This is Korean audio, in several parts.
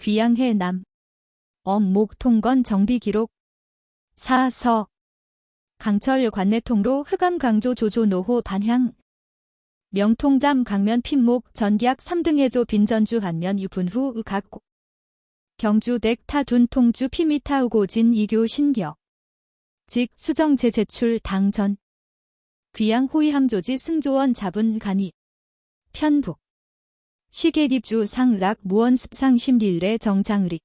귀양해 남. 엄목 통건 정비기록. 4. 서. 강철 관내통로 흑암 강조 조조 노호 반향. 명통잠 강면 핀목 전기약 3등 해조 빈전주 한면 유분 후 각고. 경주 넥타 둔 통주 피미타 우고진 이교 신격. 직 수정제 제출 당전. 귀양 호위함조지 승조원 잡은 간위. 편북. 시계립주 상락 무원습상 심릴래 정장리.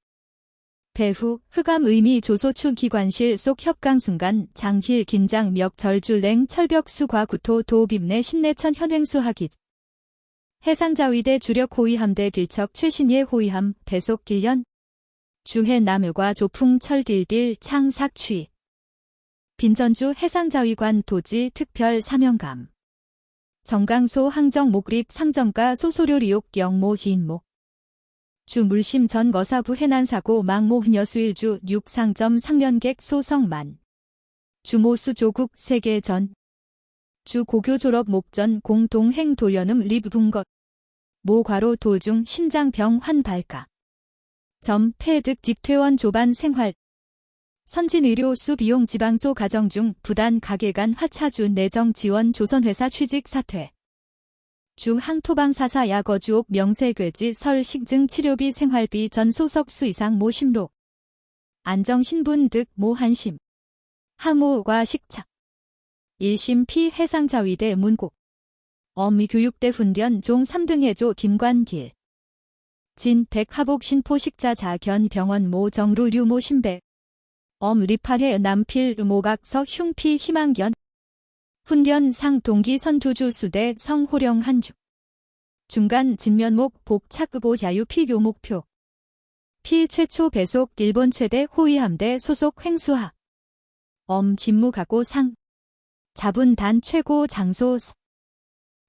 배후 흑암 의미 조소추 기관실 속 협강순간 장힐 긴장 멱 절줄랭 철벽 수과 구토 도빔내 신내천 현횡수 하깃. 해상자위대 주력 호위함대 빌척 최신예 호위함 배속 길련. 중해 남유과 조풍 철딜빌 창삭취. 빈전주 해상자위관 도지 특별 사명감. 정강소 항정 목립 상정가 소소료 리옥 영모 희인모. 주 물심 전 머사부 해난사고 망모 녀수일주 육상점 상련객 소성만. 주모수 조국 세계전. 주 고교 졸업 목전 공동행 돌연음 리브분것. 모과로 도중 심장병 환발가. 점 폐득 딥퇴원 조반 생활. 선진의료수 비용 지방소 가정 중 부단 가계간 화차주 내정 지원 조선회사 취직 사퇴. 중항토방사사 야거주옥 명세괴지 설 식증 치료비 생활비 전 소석수 이상 모심로. 안정신분 득 모한심. 항모과 식착. 1심 피 해상자위대 문고. 어미교육대 훈련 종 3등 해조 김관길. 진 백하복 신포식자 자견 병원 모 정루 류모 신배. 리파해 남필 모각서 흉피 희망견. 훈련상 동기 선두주 수대 성호령 한주. 중간 진면목 복착의보 야유 피교 목표. 피 최초 배속 일본 최대 호위함대 소속 횡수하. 진무가고 상. 자분단 최고 장소.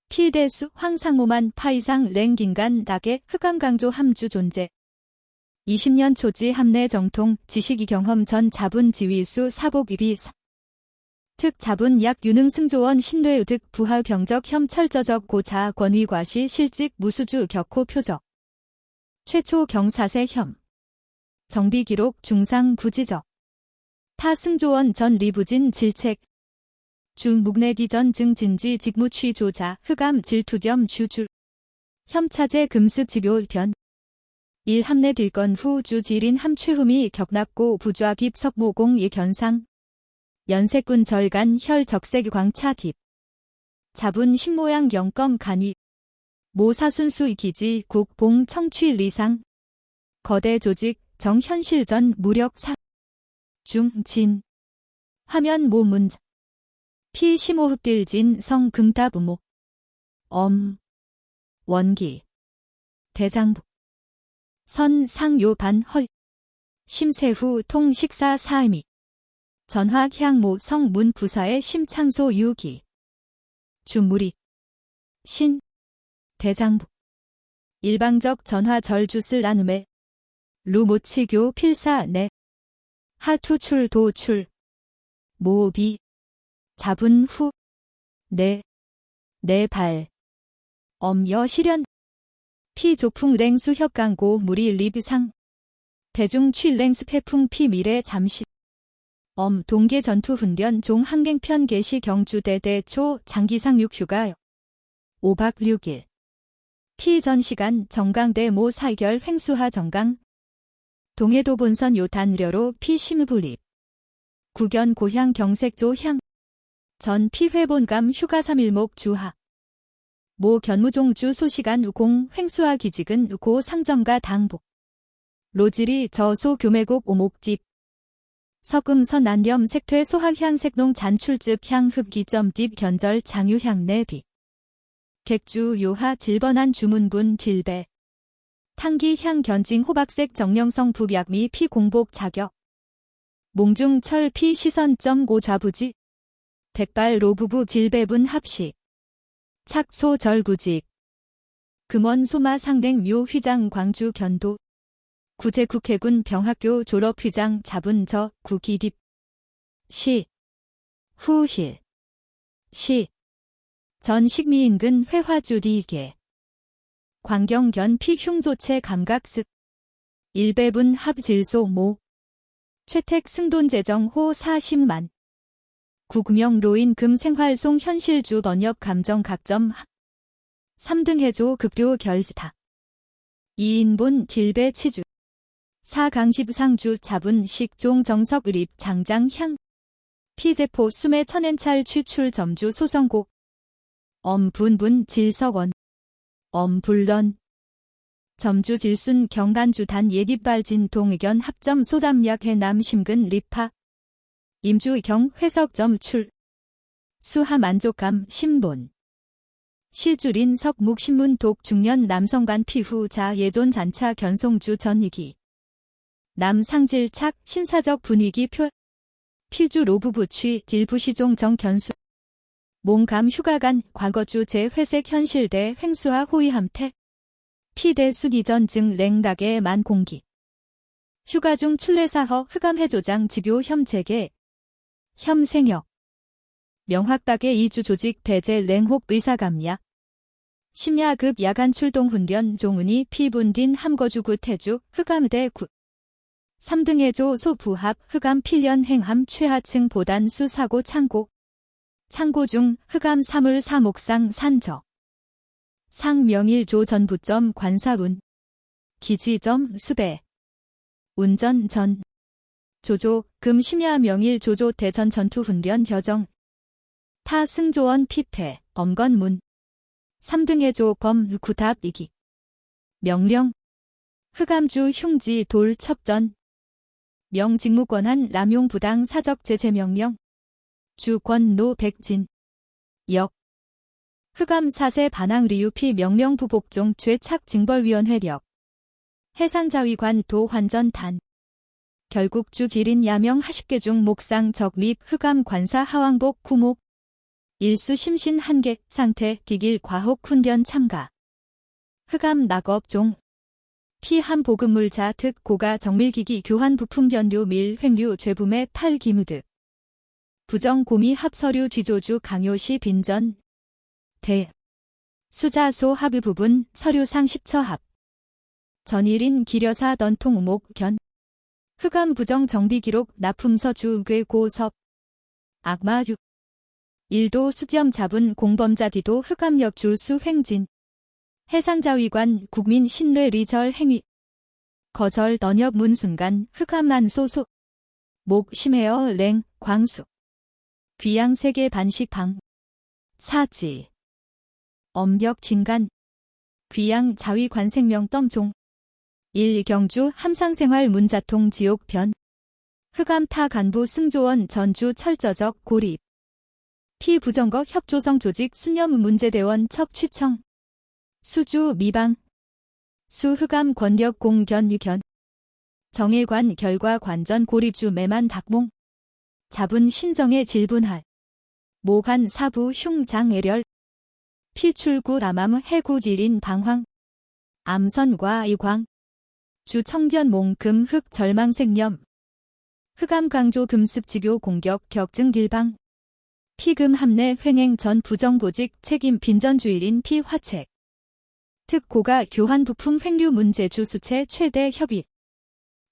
피대수 황상오만 파이상 랭긴간 닭의 흑암강조 함주 존재. 20년 초지 함내 정통 지식이 경험 전 자분 지위수 사복 위비. 특 자분 약 유능 승조원 신뢰의득 부하 병적 혐 철저적 고자 권위과시 실직 무수주 격호 표적. 최초 경사세 혐. 정비기록 중상 부지적. 타 승조원 전 리부진 질책. 중묵내디전 증진지 직무취 조자 흑암 질투겸 주줄. 혐차제 금습 지묘 변. 1. 함내 딜건 후 주질인 함최흠이 격납고 부좌빕 석모공 이 견상. 연세꾼 절간 혈 적색 광차 딥. 자분 신모양 영검 간위. 모사순수 기지 국봉 청취 리상. 거대 조직 정현실전 무력 사. 중진. 화면 모문자. 피 심호흡딜진 성 긍답우모. 원기. 대장부. 선 상요 반 헐. 심세후 통 식사 사의미. 전학 향모 성문 부사의 심창소 유기. 주무리. 신. 대장부. 일방적 전화 절주슬 나눔에. 루모치교 필사 내. 하투출 도출. 모비. 자분 후. 내 발. 여 실현. 피 조풍 랭수 협강고 무리 리브상. 대중 취 랭스 폐풍 피 미래 잠시. 동계 전투 훈련 종 항갱편 개시 경주대대 초 장기상 6휴가. 5박 6일. 피 전시간 정강대 모 사결 횡수하 정강. 동해도 본선 요단려로 피 심부립. 구견 고향 경색조 향. 전 피회본감 휴가 3일목 주하. 모 견무종주 소시간 우공 횡수하 기직은 고 상정가 당복. 로지리 저소 교매곡 오목집. 서금선 난렴 색퇴 소학향 색농 잔출즙 향 흡기점 딥 견절 장유향 내비. 객주 요하 질번한 주문군 딜배. 탕기 향 견징 호박색 정령성 북약미 피 공복 자격. 몽중 철 피 시선점 고 좌부지. 백발 로부부 질배분 합시. 착소 절구직. 금원 소마 상댕 묘 휘장 광주 견도. 구제국해군 병학교 졸업 휘장 잡은 저 구기딥. 시. 후힐. 시. 전 식미인근 회화주 디게. 광경견 피 흉조체 감각습. 일배분 합질소 모. 최택 승돈 재정호 40만. 구구명 로인 금 생활송 현실주 번역 감정 각점 3등 해조 급료 결지타. 2인본 길배 치주. 4강십 상주 자분 식종 정석 의립 장장 향. 피제포 수매 천엔찰 취출 점주 소성고. 엄분분 질석원. 엄불런. 점주 질순 경간주 단 예뒷발진 동의견 합점 소담약 해남 심근 리파. 임주 경 회석점 출. 수하 만족감 신본. 시주린 석묵 신문 독 중년 남성관 피후 자 예존 잔차 견송주 전이기. 남상질착 신사적 분위기 표. 필주 로부부취 딜부시종 정견수. 몽감 휴가간 과거주 재회색 현실대 횡수하 호위함태. 피대수 이전 증 랭닥의 만공기. 휴가중 출래사허 흑암해조장 집요 혐체계. 혐생역. 명확닥의 이주 조직 배제 랭혹 의사감야. 심야급 야간 출동 훈련 종은이 피분딘 함거주구 태주 흑암대 구. 3등 해조 소부합 흑암 필련 행함 최하층 보단수 사고 창고. 창고 중 흑암 사물 사목상 산저. 상명일 조전부점 관사운. 기지점 수배. 운전 전. 조조 금 심야 명일 조조 대전 전투훈련 겨정. 타 승조원 피폐 엄건문. 3등 해조 검 구탑 이기. 명령. 흑암주 흉지 돌 첩전. 명직무권한 남용 부당 사적 제재 명령. 주권노 백진. 역. 흑암 사세 반항 리유피 명령 부복종 죄착 징벌위원회력. 해상자위관 도환전 단. 결국 주 기린 야명 하십개 중 목상 적립 흑암 관사 하왕복 구목. 일수 심신 한계 상태 기길 과혹 훈련 참가. 흑암 낙업종. 피함 보급물자 특 고가 정밀기기 교환 부품 변료 밀 횡류 죄부매 팔 기무득. 부정 고미 합서류 뒤조주 강요시 빈전. 대. 수자소 합의 부분 서류상 10처합. 전일인 기려사 던통 우목 견. 흑암 부정 정비 기록 납품서 주괴 고섭. 악마 6. 일도 수지엄 잡은 공범자 디도 흑암역 줄수 횡진. 해상자위관 국민 신뢰 리절 행위. 거절 던역 문순간 흑암만 소소. 목 심해어 랭 광수. 귀양 세계 반식 방. 사지. 엄격 진간. 귀양 자위관 생명 덤종. 1. 경주 함상생활 문자통 지옥편. 흑암타 간부 승조원 전주 철저적 고립. 피부정거 협조성 조직 수념 문제대원 첩취청. 수주 미방. 수흑암 권력 공견 유견. 정예관 결과 관전 고립주 매만 닭몽. 잡은 신정의 질분할. 모간 사부 흉장애렬. 피출구 남암 해구질인 방황. 암선과 이광. 주청견 몽금 흑 절망생념. 흑암 강조 금습 지교 공격 격증 길방. 피금 함내 횡행 전 부정고직 책임 빈전주일인 피화책. 특고가 교환 부품 횡류 문제 주수체 최대 협의.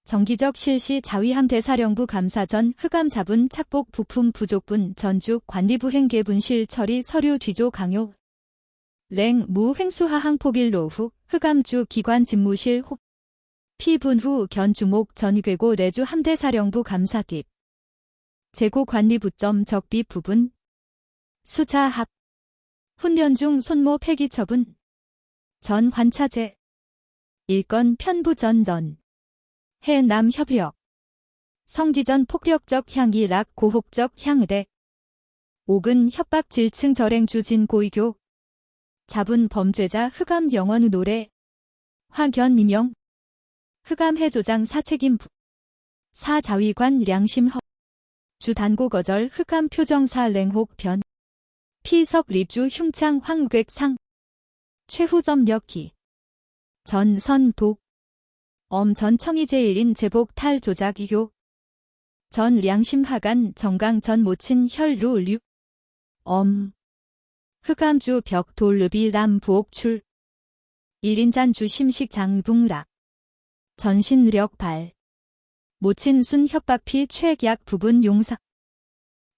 정기적 실시 자위함 대사령부 감사 전 흑암 자분 착복 부품 부족분 전주 관리부 행계 분실 처리 서류 뒤조 강요. 랭 무 횡수하항 포빌로 후 흑암주 기관 집무실 호. 피분 후 견주목 전괴고 레주 함대사령부 감사딥. 재고 관리부점 적비 부분. 수자합. 훈련 중 손모 폐기 처분. 전 관차제. 일건 편부 전전. 해남 협력. 성지전 폭력적 향이락 고혹적 향의대. 옥은 협박 질층 절행 주진 고의교. 잡은 범죄자 흑암 영원 노래. 화견 임영. 흑암 해조장 사책임부. 사자위관 량심허. 주단고 거절 흑암 표정사 랭혹 변. 피석 립주 흉창 황괴상. 최후점 역기. 전선 독. 엄전 청이제일인 제복 탈 조작 이효. 전 량심 하간 정강 전 모친 혈루 류. 흑암주 벽 돌르비 람 부옥출. 1인잔 주 심식 장붕락. 전신의력 발. 모친 순 협박피 최약 부분 용사.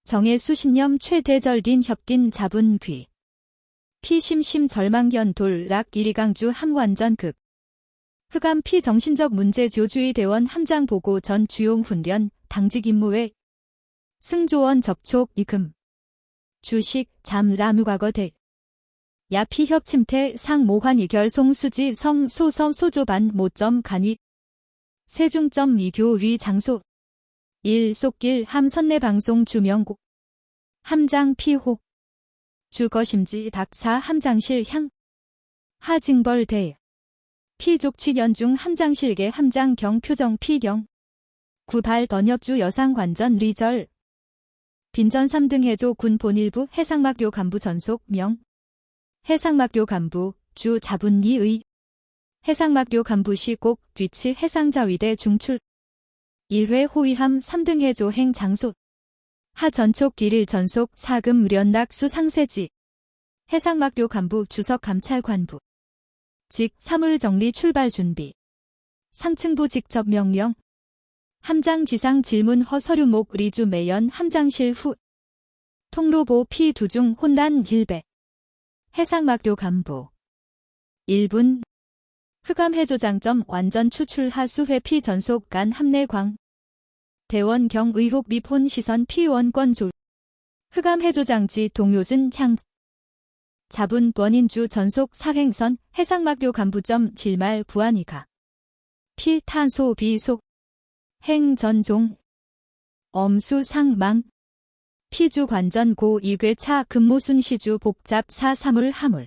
정의 수신념 최대절딘 협긴 잡은 귀. 피심심 절망견 돌락 일이강주 함완전급. 흑암 피정신적 문제 조주의 대원 함장 보고 전 주용 훈련 당직 임무에 승조원 접촉 이금. 주식 잠라무과거대. 야피협 침태 상모환 이결 송수지 성 소서 소조반 모점 간위. 세중점 이교 위 장소. 1. 속길 함선내 방송 주명곡. 함장 피호. 주거심지 닥사 함장실 향. 하징벌 대. 피족취 연중 함장실계 함장경 표정 피경. 구발 던협주 여상관전 리절. 빈전 3등 해조 군 본일부 해상막료 간부 전속 명. 해상막료 간부 주 자분리의. 해상막료 간부시 꼭 뒤치 해상자위대 중출. 1회 호위함 3등 해조 행 장소. 하전촉 길일 전속 사금 련락수 상세지. 해상막료 간부 주석 감찰관부. 직 사물 정리 출발 준비. 상층부 직접 명령. 함장 지상 질문 허 서류목 리주 매연 함장실 후. 통로보 피 두중 혼란 hil배. 해상막료 간부. 1분. 흑암 해조장점 완전 추출 하수회 피 전속 간 함내광. 대원 경 의혹 미폰 시선 피원권 졸. 흑암 해조장지 동요진 향. 자분 원인주 전속 사행선 해상막료 간부점 길말 부안이가. 피 탄소 비속. 행 전종. 엄수 상망. 피주 관전 고 이괴차 근무순 시주 복잡 사사물 하물.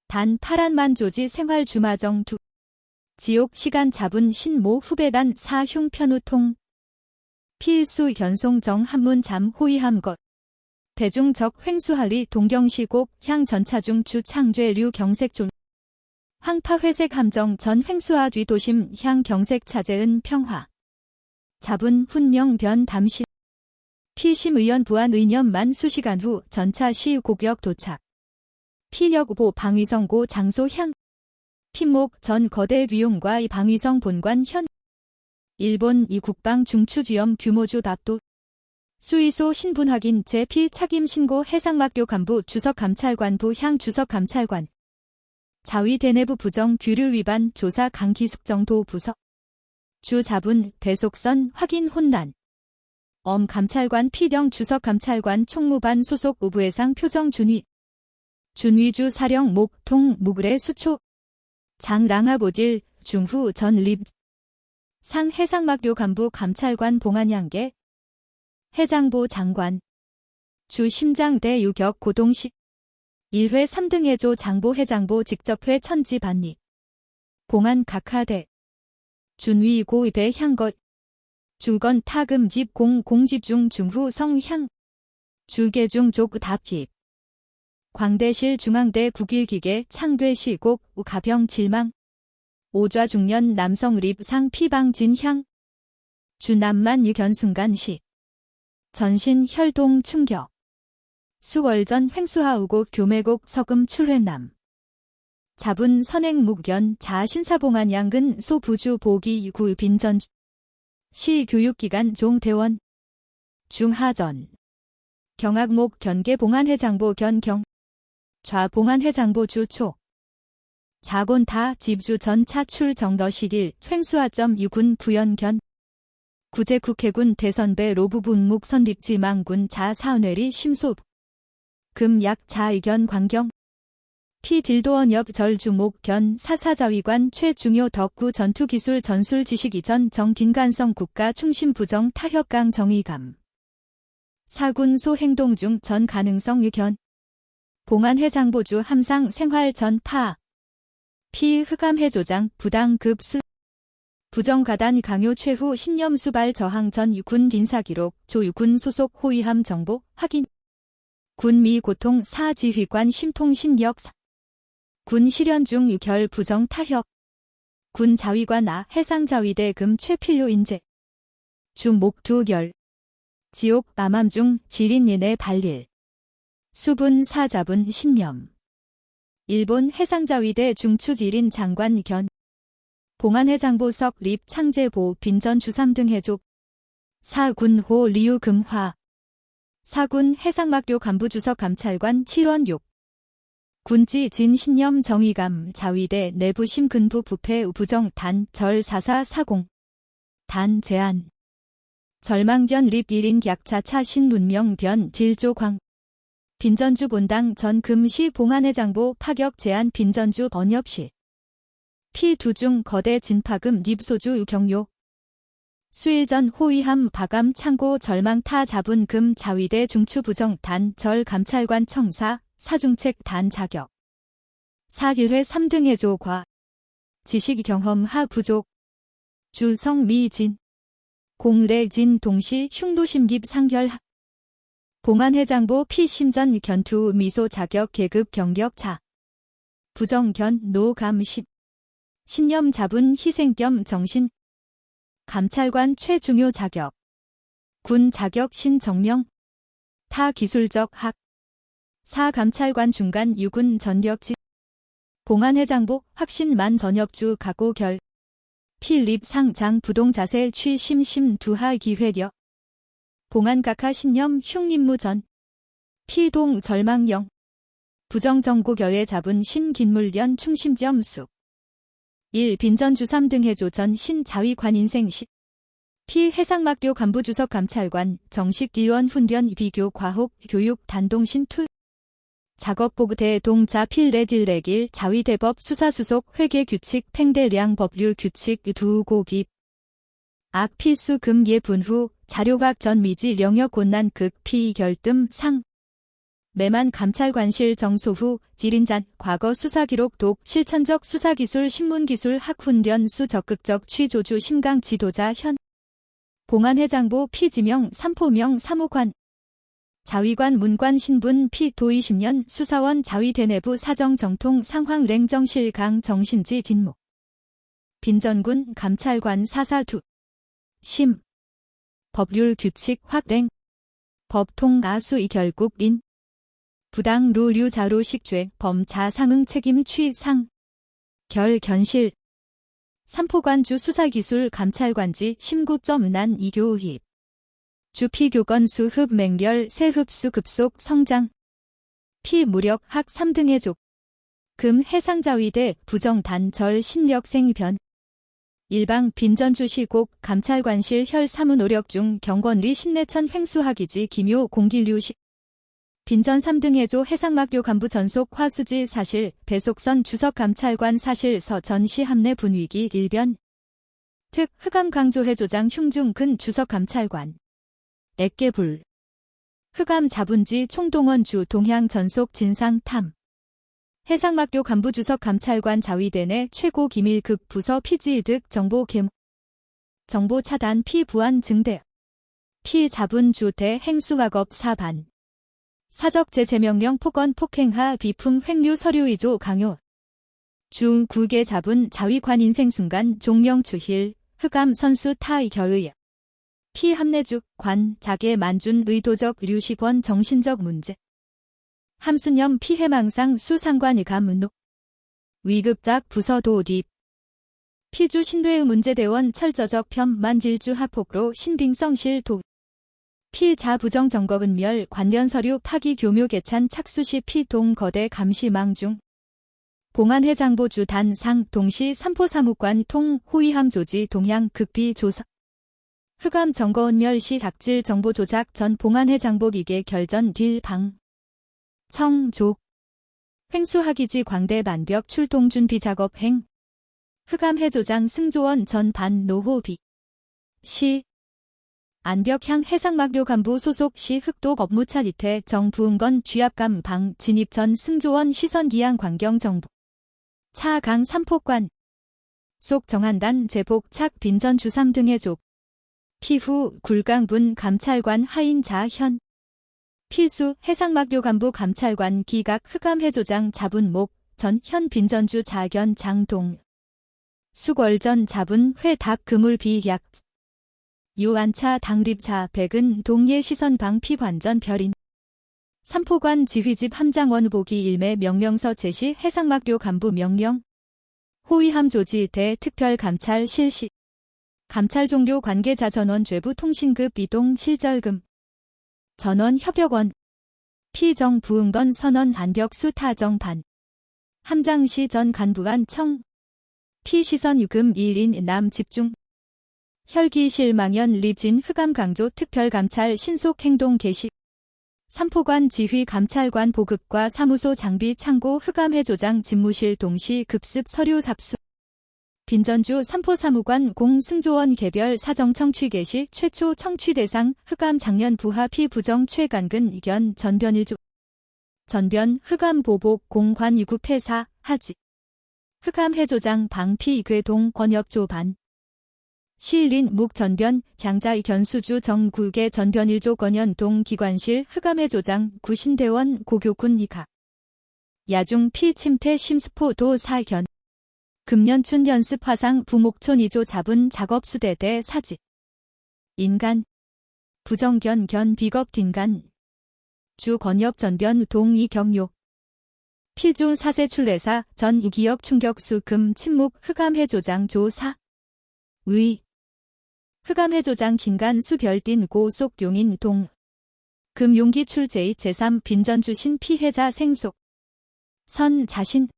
단 파란만 조지 생활 주마정 두. 지옥 시간 잡은 신모 후배단 사흉 편우통. 필수 견송정 한문 잠 호위함 것. 대중적 횡수하리 동경시곡 향 전차중 주 창죄류 경색존. 황파 회색 함정 전 횡수하 뒤 도심 향 경색 차제은 평화. 잡은 훈명 변 담시. 피심 의연 부안 의념만 수시간 후 전차 시 고격 도착. 피력보 방위성고 장소 향. 피목 전 거대 위용과 이 방위성 본관 현. 일본 이 국방 중추주염 규모주 답도. 수의소 신분 확인 제피 착임 신고 해상막료 간부 주석감찰관부 향 주석감찰관. 자위 대내부 부정 규율 위반 조사 강기숙정도 부서. 주 자분 배속선 확인 혼란. 감찰관 피령 주석감찰관 총무반 소속 우부해상 표정 준위. 준위주 사령 목통 무글의 수초. 장랑하보질 중후 전 립. 상 해상막료 간부 감찰관 봉안양계. 해장보 장관. 주 심장대 유격 고동식. 1회 3등 해조 장보 해장보 직접회 천지 반리. 봉안 각하대. 준위 고입의 향것. 주건 타금집 공집중 중후 성향. 주계중 족 답집. 광대실 중앙대 국일기계 창괴시곡 가병 질망. 오좌 중년 남성 립상 피방 진향. 주남만 유견순간시. 전신 혈동 충격. 수월전 횡수하우고 교매곡 서금 출회남. 잡은 선행 묵견 자신사봉안 양근 소부주 보기 구 빈전. 시 교육기관 종대원. 중하전. 경악목 견계 봉안회장보 견경. 좌봉안회장보 주초. 자곤타 집주 전차 출 정더시길 횡수하점 유군 부연견. 구제국해군 대선배 로부분묵 선립지 망군 자사은회리 심소. 금약 자의견 광경. 피딜도원엽 절주목 견 사사자위관 최중요 덕구 전투기술 전술 지식이전 정긴간성 국가 충심 부정 타협강 정의감. 사군소 행동 중 전 가능성 유견. 봉안회장보주 함상 생활 전파. 피흑암해조장 부당급 술. 부정가단 강요 최후 신념 수발 저항 전 군 딘사기록 조유군 소속 호위함 정보 확인. 군미 고통 사지휘관 심통신역. 군 실현 중 유결 부정 타협. 군 자위관 해상자위대 금 최필요 인재. 주목두결. 지옥 남함 중 지린예내 발릴. 수분 사자분 신념. 일본 해상자위대 중추지린 장관 견. 봉안해장보석 립 창제보 빈전 주삼 등 해조. 4군호 리우 금화. 4군 해상막교 간부주석 감찰관 7원 욕. 군지 진 신념 정의감 자위대 내부심 근부 부패 부정 단 절 4440. 단 제안. 절망전 립 1인 약차 차신 문명 변 딜조 광. 빈전주 본당 전 금시 봉안해장보 파격 제안 빈전주 번엽실. 피 두중 거대 진파금 립소주 경요. 수일전 호위함 바감 창고 절망타 자분 금 자위대 중추 부정 단 절 감찰관 청사 사중책 단 자격. 4일회 3등 해조 과. 지식 경험 하 부족. 주성 미진. 공래진 동시 흉도심 깁 상결. 봉안해장보 피심전 견투 미소 자격 계급 경력차. 부정견 노감십. 신념 자분 희생겸 정신. 감찰관 최중요 자격. 군 자격 신정명. 타 기술적 학. 사 감찰관 중간 유군 전력지. 봉안해장보 확신만 전엽주 각오 결. 필립 상장 부동 자세 취심심 두하 기회력. 봉안각하 신념 흉임무 전. 피동 절망영. 부정정고 결에 잡은 신긴물련 충심점 수. 1. 빈전주 3등 해조 전 신자위관 인생시. 피 해상막교 간부주석 감찰관 정식 일원 훈련 비교 과혹 교육 단동신 투. 작업보그 대동자 필레딜레길 자위대법 수사수속 회계규칙 팽대량 법률 규칙 두고깁. 악 필수 금예 분후 자료학 전 미지 영역 곤난 극 피 결뜸 상. 매만 감찰관실 정소 후 지린잔 과거 수사기록 독 실천적 수사기술 신문기술 학훈련 수 적극적 취조주 심강 지도자 현. 봉안해장보 피지명 삼포명 사무관. 자위관 문관 신분 피 도의 10년 수사원 자위대 내부 사정 정통 상황 랭정실 강 정신지 뒷목. 빈전군 감찰관 사사두. 심. 법률 규칙 확랭. 법통 아수이 결국 린. 부당 루류 자로식죄 범자 상응 책임 취상. 결 견실. 삼포관주 수사기술 감찰관지 심구점 난 이교힙. 주피교건 수흡 맹렬 세흡수 급속 성장. 피 무력 학 3등 해족. 금 해상자위대 부정단 절 신력생 변. 일방 빈전주 시곡 감찰관실 혈 사무 노력 중 경권리 신내천 횡수학이지 기묘 공길류식. 빈전 3등 해조 해상막교 간부 전속 화수지 사실 배속선 주석 감찰관 사실서 전시 함내 분위기 일변. 특 흑암 강조 해조장 흉중 근 주석 감찰관. 액계불. 흑암 자분지 총동원 주 동향 전속 진상 탐. 해상막교 간부 주석 감찰관 자위대 내 최고 기밀급 부서 피지득 정보 개. 정보 차단 피 부안 증대. 피 자분 주대 행수학업 사반. 사적 제재명령 폭언 폭행하 비품 횡류 서류 위조 강요. 주 국의 자분 자위관 인생 순간 종명 추힐 흑암 선수 타이 결의. 피 함내죽 관 자계 만준 의도적 류식원 정신적 문제. 함순염 피해망상 수상관이 감문노. 위급작 부서도 립. 피주 신뢰의 문제대원 철저적 편 만질주 하폭로 신빙성실 도. 피자 부정 정거근멸 관련 서류 파기 교묘 개찬 착수시 피동 거대 감시망 중. 봉안해장보주 단상 동시 삼포사무관 통 호위함 조지 동향 극비 조사. 흑암 정거은멸 시 닥질 정보 조작 전 봉안해장보 기계 결전 딜 방. 청족. 횡수학이지 광대 만벽 출동 준비 작업 행. 흑암 해조장 승조원 전 반 노호비. 시. 안벽향 해상막료 간부 소속 시 흑독 업무차 이태 정부은건 쥐압감 방 진입 전 승조원 시선기양 광경 정부. 차강 삼포관. 속 정한단 제복 착 빈전 주삼 등의 족. 피후 굴강분 감찰관 하인자 현. 필수 해상막료 간부 감찰관 기각 흑암 해조장 자분목 전 현 빈전주 자견 장동. 수궐전 자분 회답 그물 비약. 유안차 당립차 백은 동예 시선방 피관전 별인. 삼포관 지휘집 함장원 보기 일매 명령서 제시 해상막료 간부 명령. 호위함 조지 대 특별감찰 실시. 감찰 종료 관계자 전원 죄부 통신급 이동 실절금. 전원 협력원. 피정 부응건 선언 안벽수 타정반. 함장시 전 간부관 청. 피시선 유금 1인 남 집중. 혈기 실망연 리진 흑암 강조 특별감찰 신속 행동 개시. 삼포관 지휘 감찰관 보급과 사무소 장비 창고 흑암해 조장 집무실 동시 급습 서류 잡수. 빈전주 삼포 사무관 공 승조원 개별 사정 청취 개시 최초 청취 대상 흑암 장년 부하 피 부정 최간근 이견 전변 일조. 전변 흑암 보복 공관 이구 폐사 하지. 흑암 해조장 방피 괴동 권역조 반. 시일인 묵 전변 장자 견수주 정구계 전변 1조 권연 동기관실 흑암해 조장 구신대원 고교군 이가. 야중 피 침태 심스포 도 사견. 금년춘 연습 화상 부목촌 2조 잡은 작업 수대대 사지. 인간. 부정견 견 비겁 딘간. 주 권역 전변 동이 경요. 필주 사세 출례사 전 유기역 충격수 금 침묵 흑암해 조장 조사. 의. 흑암해 조장 긴간 수별딘 고속 용인 동. 금 용기 출제의 제3 빈전주신 피해자 생속. 선 자신.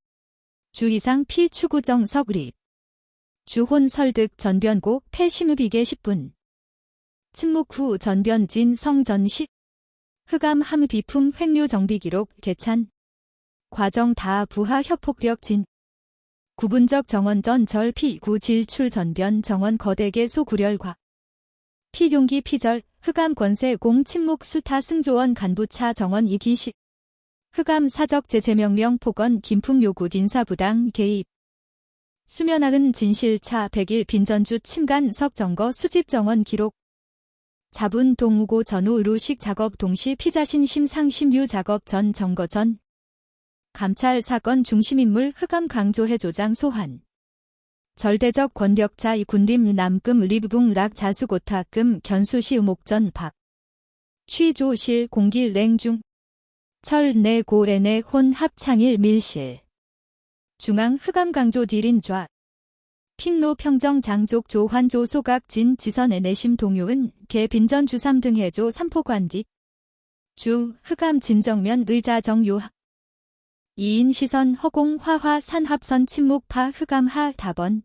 주 이상 피 추구정 석립. 주혼 설득 전변고 폐심읍이계 10분. 침묵 후 전변진 성전시. 흑암 함 비품 횡료 정비 기록 개찬. 과정 다 부하 협폭력 진. 구분적 정원 전 피 구 질출 전변 정원 거대계 소구렬과. 피용기 피절 흑암 권세 공 침묵 수타 승조원 간부차 정원 이기시. 흑암 사적 제재명령 폭언 김품 요구 인사부당 개입. 수면학은 진실차 100일 빈전주 침간 석정거 수집 정원 기록. 자분 동우고 전후 루식 작업 동시 피자신 심상심유 작업 전 정거 전. 감찰 사건 중심인물 흑암 강조해 조장 소환. 절대적 권력자 이 군림 남금 리브붕 락 자수고타금 견수시 목전 박. 취조실 공길 랭중. 철내 고에내 혼 합창일 밀실. 중앙 흑암 강조 디린 좌. 핀노 평정 장족 조환조 소각 진 지선의 내심 동요은 개 빈전 주삼 등 해조 삼포관디. 주 흑암 진정면 의자 정요학. 2인 시선 허공 화화 산합선 침묵파 흑암하 다번.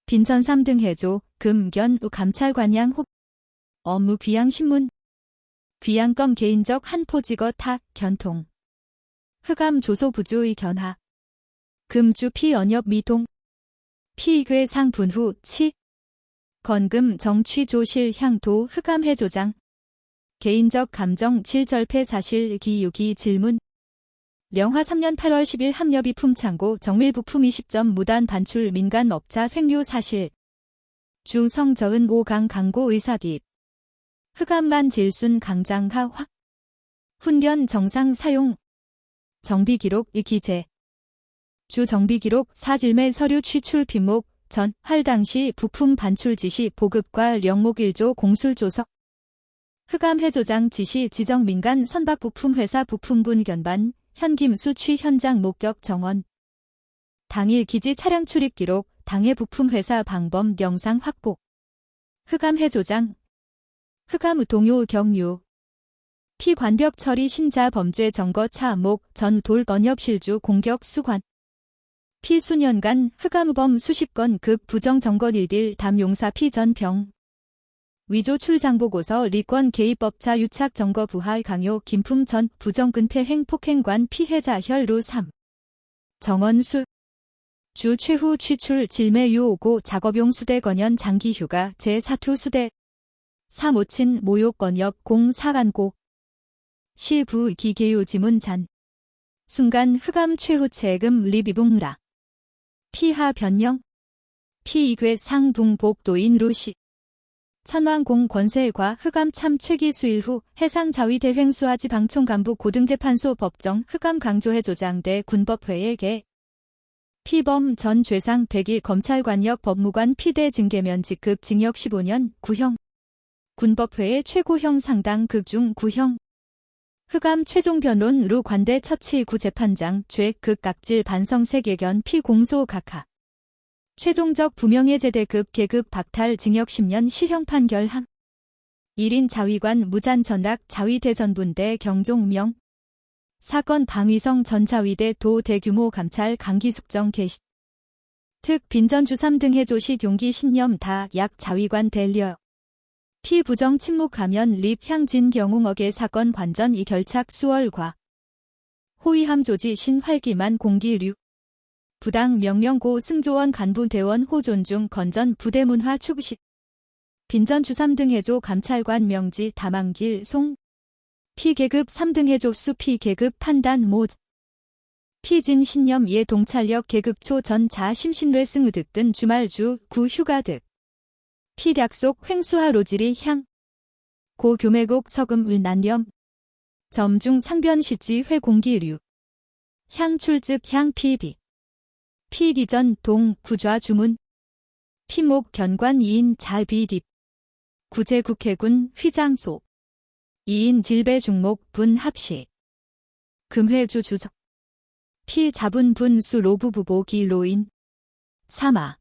빈전 3등 해조 금견 감찰관양 호. 업무 귀양신문. 귀양검 개인적 한포지거 탁 견통. 흑암 조소부주의 견하. 금주 피언역 미동. 피괴상 분후 치. 건금 정취조실 향도 흑암해 조장. 개인적 감정 질절패 사실 기유기 질문. 령화 3년 8월 10일 합렵이 품창고 정밀부품 20점 무단 반출 민간업자 횡료 사실. 주성저은 5강 강고 의사딥. 흑암만 질순 강장하 확. 훈련 정상 사용. 정비기록 이기재. 주 정비기록 사질매 서류 취출 빈목 전 활 당시 부품 반출 지시 보급과 령목 1조 공술조석. 흑암 해조장 지시 지정 민간 선박 부품 회사 부품분 견반. 현김수 취 현장 목격 정원. 당일 기지 차량 출입 기록, 당해 부품 회사 방범 영상 확보. 흑암 해조장. 흑암 동요 경유. 피관벽 처리 신자 범죄 점거 차목 전 돌번역 실주 공격 수관. 피수년간 흑암범 수십 건 급 부정 점거 일딜 담용사 피전병. 위조 출장보고서 리권 개입업자 유착 점거 부하 강요 김품 전 부정근폐 행폭행관 피해자 혈루 3. 정원수. 주 최후 취출 질매유 오고 작업용 수대 건연 장기휴가 제4투 수대. 3.5친 모욕 건역 공 사간고. 시부 기계유 지문 잔. 순간 흑암 최후 체금 리비붕라. 피하 변령. 피이괴 상붕복 도인 루시. 천왕공 권세과 흑암 참 최기 수일 후 해상 자위 대횡수하지 방총 간부 고등재판소 법정 흑암 강조해 조장대 군법회의 개. 피범 전 죄상 100일 검찰관역 법무관 피대 징계면 직급 징역 15년 구형. 군법회의 최고형 상당 극중 구형. 흑암 최종 변론 루 관대 처치 구 재판장 죄 극각질 반성 세계견 피공소 각하. 최종적 부명예제대급 계급 박탈 징역 10년 실형 판결함. 1인 자위관 무잔 전락 자위대전분대 경종명. 사건 방위성 전 자위대 도 대규모 감찰 강기숙정 개시. 특 빈전주 3등 해조시 용기 신념 다 약 자위관 델려. 피부정 침묵 가면 립 향진 경웅억의 사건 관전 이 결착 수월과. 호위함 조지 신활기만 공기류. 부당 명령고 승조원 간부 대원 호존중 건전 부대문화 추구식. 빈전주 3등 해조 감찰관 명지 다망길 송. 피계급 3등 해조수 피계급 판단 모. 피진 신념 예 동찰력 계급초 전 자심신뢰 승의득 등 주말주 구 휴가득. 피약속 횡수하 로지리 향. 고 교매국 서금 을난렴. 점중 상변시지 회공기류. 향 출즉 향 피비. 피기전 동 구좌 주문. 피목 견관 2인 자비딥. 구제국해군 휘장소. 2인 질배 중목 분 합시. 금회주 주석. 피 자분 분수 로부부보기 로인. 사마.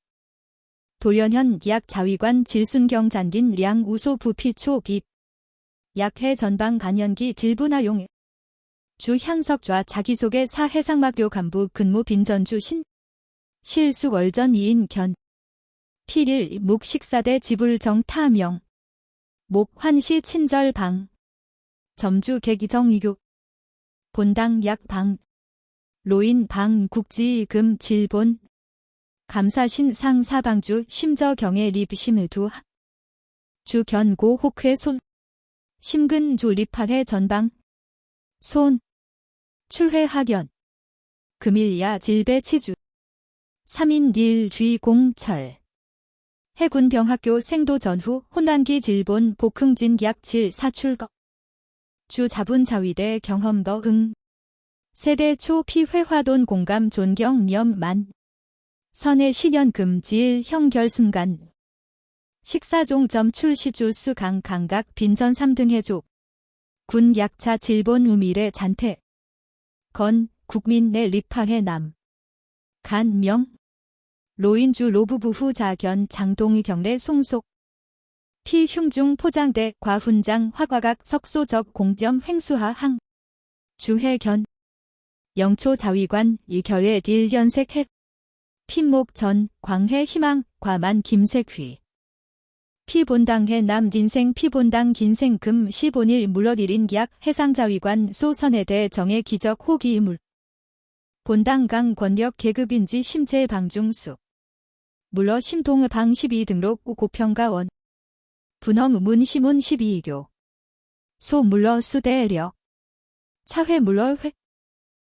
돌연현 약 자위관 질순경 잔긴 량 우소 부피초 빕. 약해 전방 간연기 질분하용. 주 향석좌 자기소개 사해상막료 간부 근무 빈전주 신. 실수 월전 2인 견. 필일 묵 식사대 지불정 타명. 목 환시 친절방. 점주 계기정 이교. 본당 약방. 로인 방 국지금 질본. 감사신 상사방주 심저경의 립심을 두. 주견고 혹회 손. 심근주 립하해 전방. 손. 출회 학연. 금일야 질배 치주. 3인 릴 쥐공철. 해군병학교 생도 전후 혼란기 질본 복흥진 약질 사출거. 주 자분 자위대 경험더 응. 세대 초 피회화돈 공감 존경 념만. 선해 신연금 지일 형결순간. 식사종점 출시주 수강 강각 빈전 3등 해조. 군 약차 질본 우밀의 잔태. 건 국민 내 립하해 남. 간명. 로인주 로부부 후자견 장동의 경례 송속. 피흉중 포장대 과훈장 화과각 석소적 공점 횡수하 항. 주해견. 영초 자위관 이결의 딜연색 해. 핀목 전 광해 희망 과만 김색휘. 피본당해 남진생 피본당 긴생금 시본일 물러일인 약 해상자위관 소선해대 정의 기적 호기물. 본당강 권력 계급인지 심체 방중수. 물러 심동 방 12 등록 고평가원. 분엄 문시문 12교. 소 물러 수대력. 차회 물러 회.